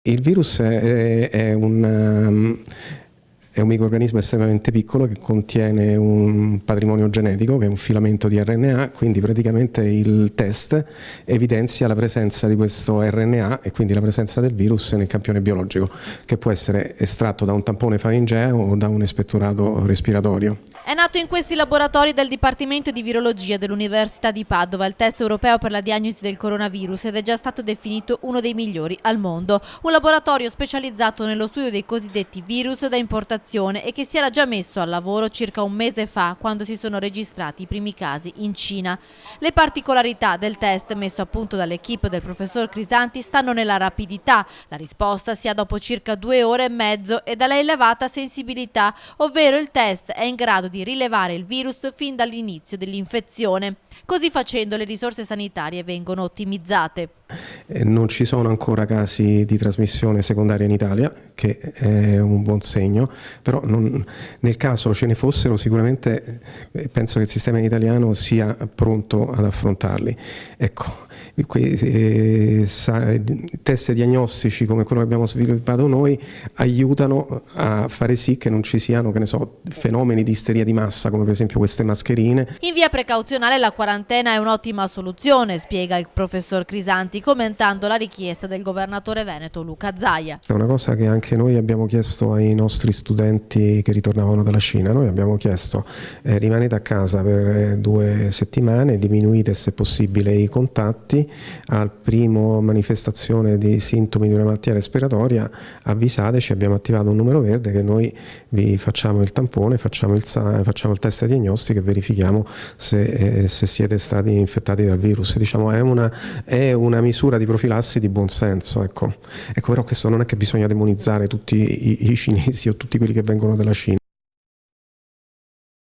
Il virus è un microrganismo estremamente piccolo che contiene un patrimonio genetico che è un filamento di RNA, quindi praticamente il test evidenzia la presenza di questo RNA e quindi la presenza del virus nel campione biologico, che può essere estratto da un tampone faringeo o da un espettorato respiratorio. È nato in questi laboratori del Dipartimento di Virologia dell'Università di Padova il test europeo per la diagnosi del coronavirus ed è già stato definito uno dei migliori al mondo. Un laboratorio specializzato nello studio dei cosiddetti virus da importazione e che si era già messo al lavoro circa un mese fa, quando si sono registrati i primi casi in Cina. Le particolarità del test messo a punto dall'equipe del professor Crisanti stanno nella rapidità. La risposta si ha dopo circa 2 ore e mezzo e dalla elevata sensibilità, ovvero il test è in grado di rilevare il virus fin dall'inizio dell'infezione. Così facendo le risorse sanitarie vengono ottimizzate. Non ci sono ancora casi di trasmissione secondaria in Italia, che è un buon segno, però nel caso ce ne fossero sicuramente penso che il sistema italiano sia pronto ad affrontarli. Ecco, test diagnostici come quello che abbiamo sviluppato noi aiutano a fare sì che non ci siano, che ne so, fenomeni di isteria di massa come per esempio queste mascherine. In via precauzionale la quarantena è un'ottima soluzione, spiega il professor Crisanti, commentando la richiesta del governatore veneto Luca Zaia. È una cosa che anche noi abbiamo chiesto ai nostri studenti che ritornavano dalla Cina. Noi abbiamo chiesto rimanete a casa per 2 settimane, diminuite se possibile i contatti, al primo manifestazione di sintomi di una malattia respiratoria avvisateci, abbiamo attivato un numero verde che noi vi facciamo il tampone, facciamo il test diagnostico e verifichiamo se siete stati infettati dal virus. Diciamo è una misura di profilassi di buon senso, ecco. Però questo non è che bisogna demonizzare tutti i cinesi o tutti quelli che vengono dalla Cina.